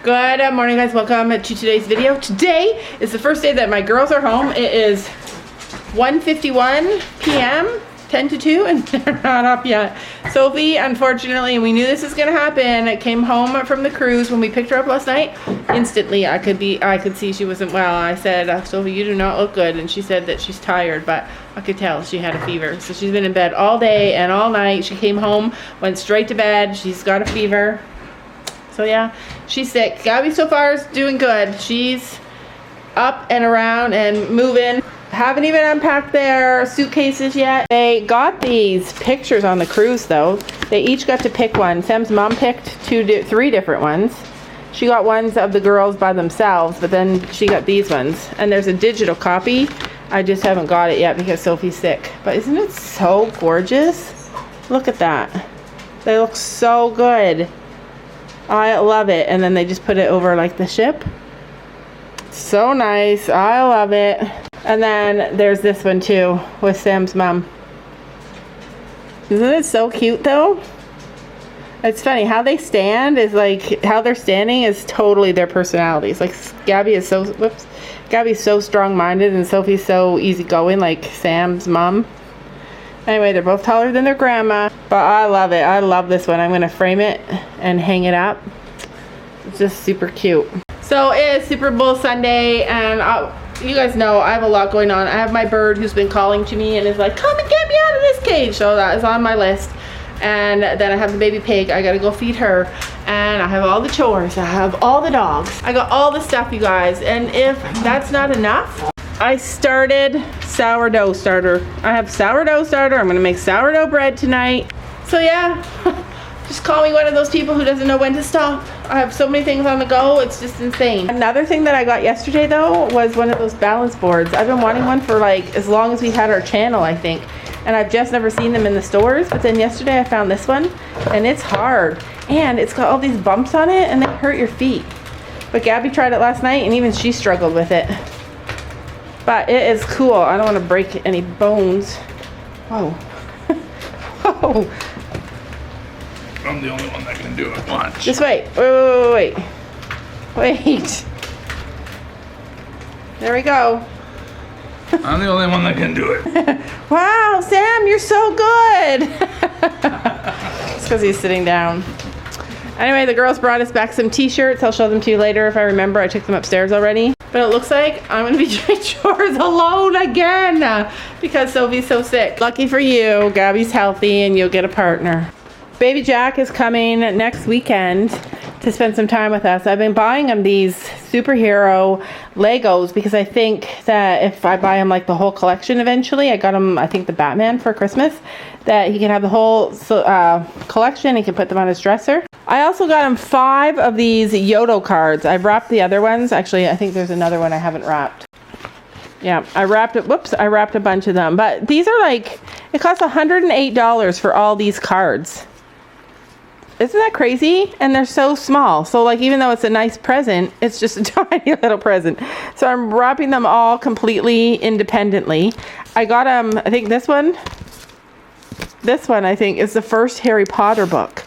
Good morning, guys. Welcome to today's video. Today is the first day that my girls are home. It is 1:51 p.m. 10 to 2 and they're not up yet. Sophie, unfortunately, and we knew this was gonna happen, came home from the cruise. When we picked her up last night, instantly I could see she wasn't well. I said, Sophie, you do not look good, and she said that she's tired, but I could tell she had a fever. So she's been in bed all day and all night. She came home, went straight to bed. She's got a fever. So yeah, she's sick. Gabby so far is doing good. She's up and around and moving. Haven't even unpacked their suitcases yet. They got these pictures on the cruise though. They each got to pick one. Sam's mom picked three different ones. She got ones of the girls by themselves, but then she got these ones. And there's a digital copy. I just haven't got it yet because Sophie's sick. But isn't it so gorgeous? Look at that. They look so good. I love it. And then they just put it over like the ship. So nice. I love it. And then there's this one too with Sam's mom. Isn't it so cute though? It's funny how they stand is like, how they're standing is totally their personalities. Like Gabby's so strong-minded and Sophie's so easygoing like Sam's mom. Anyway, they're both taller than their grandma, but I love it. I love this one. I'm gonna frame it and hang it up. It's just super cute. So it is Super Bowl Sunday, and you guys know I have a lot going on. I have my bird who's been calling to me and is like, come and get me out of this cage. So that is on my list. And then I have the baby pig. I gotta go feed her. And I have all the chores. I have all the dogs. I got all the stuff, you guys. And if that's not enough, I started sourdough starter. I have sourdough starter. I'm gonna make sourdough bread tonight. So yeah, just call me one of those people who doesn't know when to stop. I have so many things on the go, it's just insane. Another thing that I got yesterday though was one of those balance boards. I've been wanting one for like as long as we've had our channel, I think. And I've just never seen them in the stores. But then yesterday I found this one and it's hard. And it's got all these bumps on it and they hurt your feet. But Gabby tried it last night and even she struggled with it. But it is cool. I don't want to break any bones. Whoa. Whoa. I'm the only one that can do it. Watch. Just wait. Wait. Wait. There we go. I'm the only one that can do it. Wow, Sam, you're so good. It's because he's sitting down. Anyway, the girls brought us back some t-shirts. I'll show them to you later if I remember. I took them upstairs already. But it looks like I'm going to be doing chores alone again because Sophie's so sick. Lucky for you, Gabby's healthy and you'll get a partner. Baby Jack is coming next weekend to spend some time with us. I've been buying him these superhero Legos because I think that if I buy him like the whole collection eventually, I got him, I think, the Batman for Christmas, that he can have the whole collection. He can put them on his dresser. I also got him 5 of these Yodo cards. I've wrapped the other ones. Actually, I think there's another one I haven't wrapped. Yeah, I wrapped it. Whoops, I wrapped a bunch of them. But these are like, it costs $108 for all these cards. Isn't that crazy? And they're so small. So like, even though it's a nice present, it's just a tiny little present. So I'm wrapping them all completely independently. I got I think this one I think is the first Harry Potter book.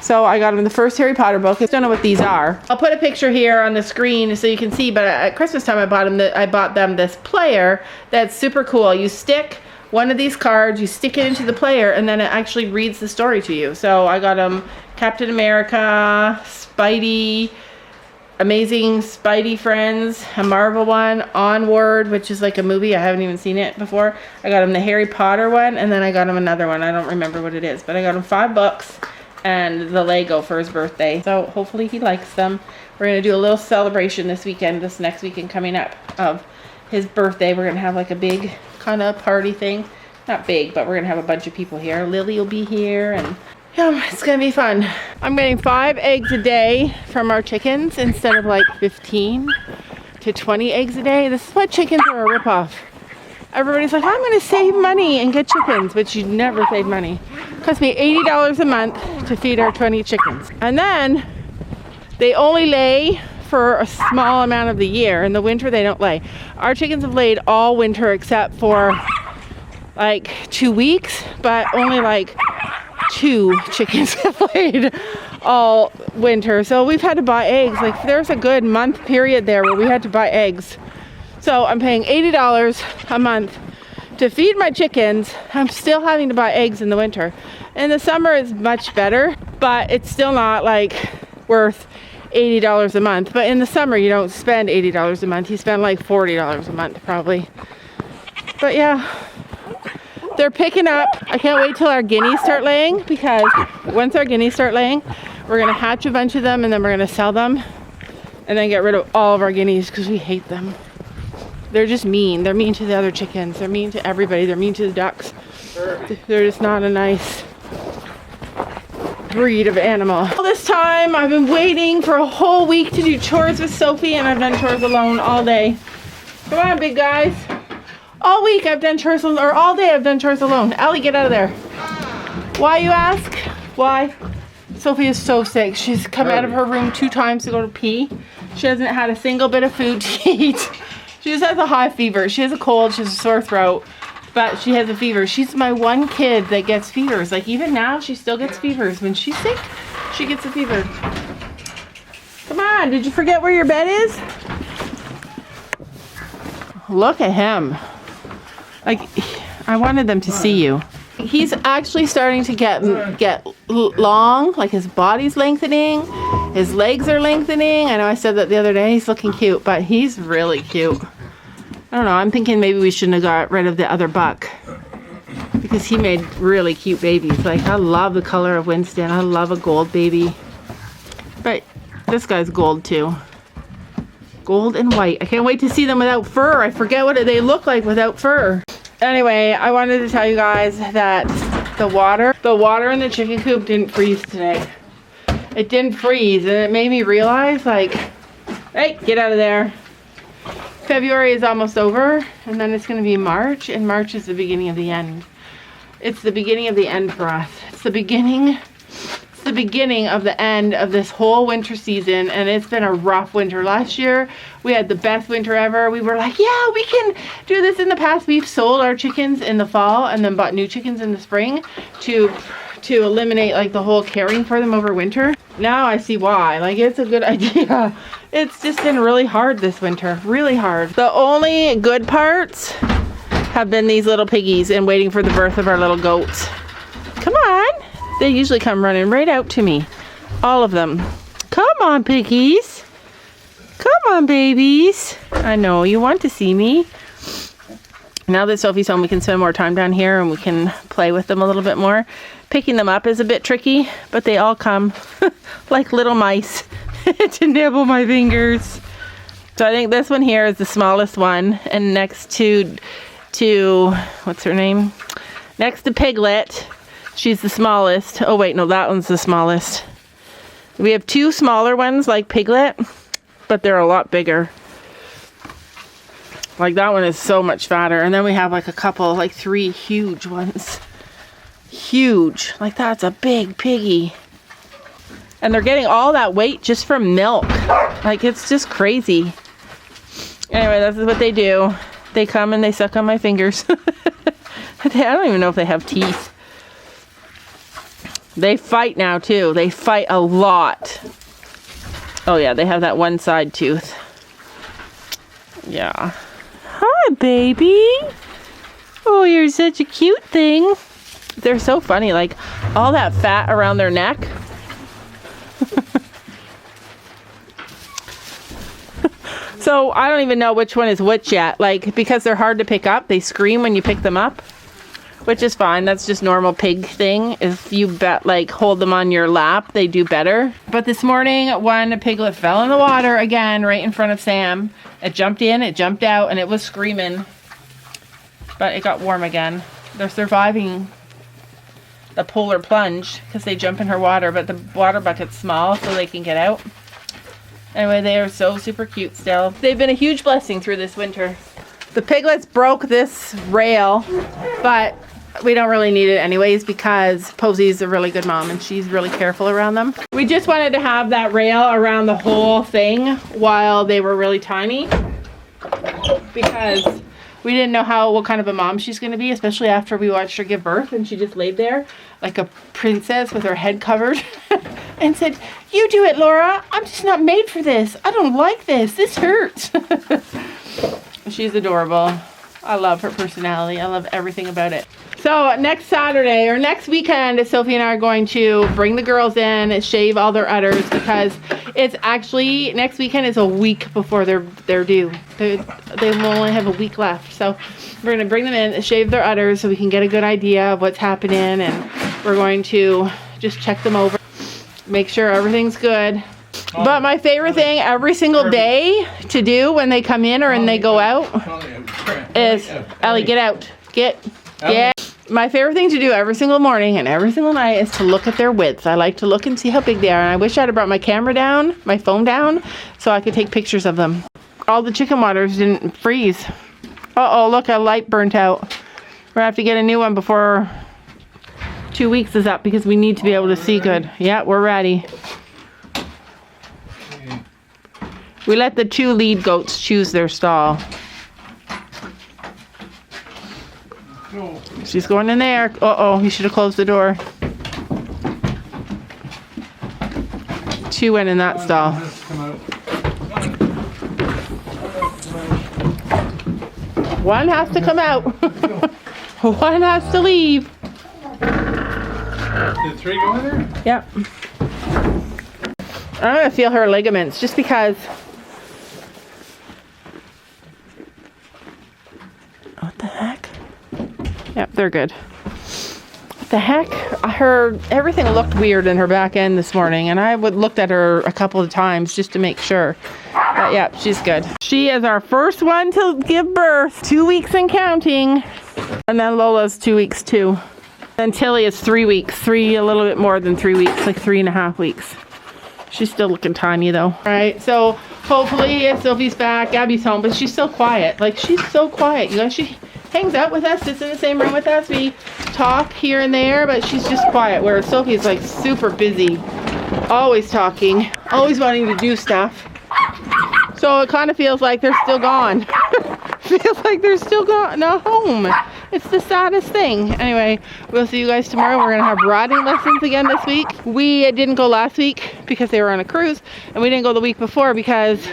So I got him the first Harry Potter book. I don't know what these are. I'll put a picture here on the screen so you can see, but at Christmas time I bought them this player that's super cool. You stick one of these cards, you stick it into the player, and then it actually reads the story to you. So I got him Captain America, Spidey, Amazing Spidey Friends, a Marvel one, Onward, which is like a movie. I haven't even seen it before. I got him the Harry Potter one, and then I got him another one. I don't remember what it is, but I got him 5 books and the Lego for his birthday. So hopefully he likes them. We're going to do a little celebration this next weekend coming up of his birthday. We're going to have like a big kind of party thing. Not big, but we're going to have a bunch of people here. Lily will be here and yeah, it's going to be fun. I'm getting 5 eggs a day from our chickens instead of like 15 to 20 eggs a day. This is why chickens are a ripoff. Everybody's like, I'm going to save money and get chickens, but you never save money. It costs me $80 a month to feed our 20 chickens. And then they only lay for a small amount of the year. In the winter, they don't lay. Our chickens have laid all winter except for like 2 weeks, but only like 2 chickens have laid all winter. So we've had to buy eggs. Like there's a good month period there where we had to buy eggs. So I'm paying $80 a month to feed my chickens. I'm still having to buy eggs in the winter. In the summer it's much better, but it's still not like worth $80 a month. But in the summer you don't spend $80 a month. You spend like $40 a month probably. But yeah, they're picking up. I can't wait till our guineas start laying, because once our guineas start laying, we're gonna hatch a bunch of them and then we're gonna sell them and then get rid of all of our guineas because we hate them. They're just mean. They're mean to the other chickens. They're mean to everybody. They're mean to the ducks. They're just not a nice breed of animal. All this time I've been waiting for a whole week to do chores with Sophie, and I've done chores alone all day. Come on, big guys. All week I've done chores alone, or all day I've done chores alone. Allie, get out of there. Why, you ask? Why? Sophie is so sick. She's come out of her room 2 times to go to pee. She hasn't had a single bit of food to eat. She just has a high fever. She has a cold, she has a sore throat, but she has a fever. She's my one kid that gets fevers. Like even now, she still gets fevers. When she's sick, she gets a fever. Come on, did you forget where your bed is? Look at him. Like, I wanted them to see you. He's actually starting to get long, like his body's lengthening, his legs are lengthening. I know I said that the other day. He's looking cute, but he's really cute. I don't know, I'm thinking maybe we shouldn't have got rid of the other buck, because he made really cute babies. Like, I love the color of Winston. I love a gold baby. But this guy's gold too. Gold and white. I can't wait to see them without fur. I forget what they look like without fur. Anyway, I wanted to tell you guys that the water in the chicken coop didn't freeze today. It didn't freeze, and it made me realize, like, hey, get out of there. February is almost over, and then it's going to be March, and March is the beginning of the end. It's the beginning of the end for us. It's the beginning of the end of this whole winter season, and it's been a rough winter. Last year we had the best winter ever. We were like, yeah, we can do this. In the past, we've sold our chickens in the fall and then bought new chickens in the spring to eliminate like the whole caring for them over winter. Now I see why. Like, it's a good idea. It's just been really hard this winter, really hard. The only good parts have been these little piggies and waiting for the birth of our little goats. Come on. They usually come running right out to me. All of them. Come on, piggies. Come on, babies. I know you want to see me. Now that Sophie's home, we can spend more time down here and we can play with them a little bit more. Picking them up is a bit tricky, but they all come like little mice to nibble my fingers. So I think this one here is the smallest one, and next to what's her name? Next to Piglet. She's the smallest. Oh wait, no, that one's the smallest. We have 2 smaller ones like Piglet, but they're a lot bigger. Like that one is so much fatter. And then we have like a couple, like 3 huge ones. Huge. Like that's a big piggy. And they're getting all that weight just from milk. Like, it's just crazy. Anyway, this is what they do. They come and they suck on my fingers. I don't even know if they have teeth. They fight now too. They fight a lot. Oh yeah, they have that one side tooth. Yeah. Hi, baby. Oh, you're such a cute thing. They're so funny, like all that fat around their neck. So I don't even know which one is which yet. Like, because they're hard to pick up, they scream when you pick them up. Which is fine. That's just normal pig thing. If you hold them on your lap, they do better. But this morning, one piglet fell in the water again, right in front of Sam. It jumped in, it jumped out, and it was screaming. But it got warm again. They're surviving the polar plunge because they jump in her water, but the water bucket's small, so they can get out. Anyway, they are so super cute still. They've been a huge blessing through this winter. The piglets broke this rail, but we don't really need it anyways because Posey's a really good mom and she's really careful around them. We just wanted to have that rail around the whole thing while they were really tiny, because We didn't know what kind of a mom she's going to be, especially after we watched her give birth and she just laid there like a princess with her head covered and said, "You do it, Laura. I'm just not made for this. I don't like this. This hurts." She's adorable. I love her personality. I love everything about it. So next Saturday or next weekend, Sophie and I are going to bring the girls in and shave all their udders, because it's actually, next weekend is a week before they're due. They will only have a week left. So we're going to bring them in and shave their udders so we can get a good idea of what's happening, and we're going to just check them over, make sure everything's good. But my favorite thing every single day to do when they come in or when they go out is, Ellie, get out. Get. My favorite thing to do every single morning and every single night is to look at their width. I like to look and see how big they are. And I wish I'd have brought my camera down, my phone down, so I could take pictures of them. All the chicken waters didn't freeze. Uh-oh, look, a light burnt out. We're gonna have to get a new one before 2 weeks is up, because we need to be able to see good. Yeah, we're ready. We let the 2 lead goats choose their stall. She's going in there. Uh-oh, you should have closed the door. 2 went in that stall. One has to come out. One has to leave. Did 3 go in there? Yep. I'm gonna feel her ligaments just because. What the heck? Yep, they're good. What the heck? Everything looked weird in her back end this morning, and I looked at her a couple of times just to make sure. But yeah, she's good. She is our first one to give birth. 2 weeks and counting. And then Lola's 2 weeks too. Then Tilly is 3 weeks. A little bit more than 3 weeks, like 3.5 weeks. She's still looking tiny though. All right, so hopefully Sophie's back, Gabby's home, but she's so quiet. Like, she's so quiet. You guys, she hangs out with us, sits in the same room with us. We talk here and there, but she's just quiet, whereas Sophie's like super busy, always talking, always wanting to do stuff. So it kind of feels like they're still gone. Feels like they're still gone, not home. It's the saddest thing. Anyway, we'll see you guys tomorrow. We're gonna have riding lessons again this week. We didn't go last week because they were on a cruise, and we didn't go the week before because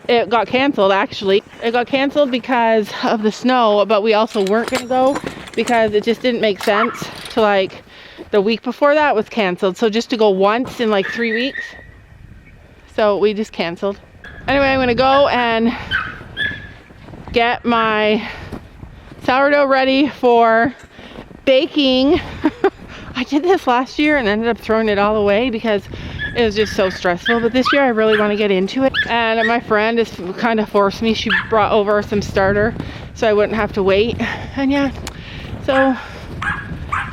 it got canceled. Actually, it got canceled because of the snow, but we also weren't gonna go because it just didn't make sense to, like, the week before that was canceled. So just to go once in like 3 weeks. So we just canceled. Anyway, I'm gonna go and get my sourdough ready for baking. I did this last year and ended up throwing it all away because it was just so stressful. But this year I really want to get into it. And my friend has kind of forced me. She brought over some starter so I wouldn't have to wait. And yeah, so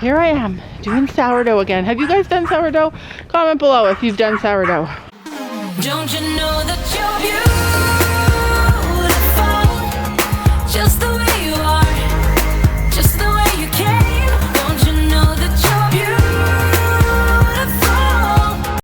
here I am doing sourdough again. Have you guys done sourdough? Comment below if you've done sourdough. Don't you know that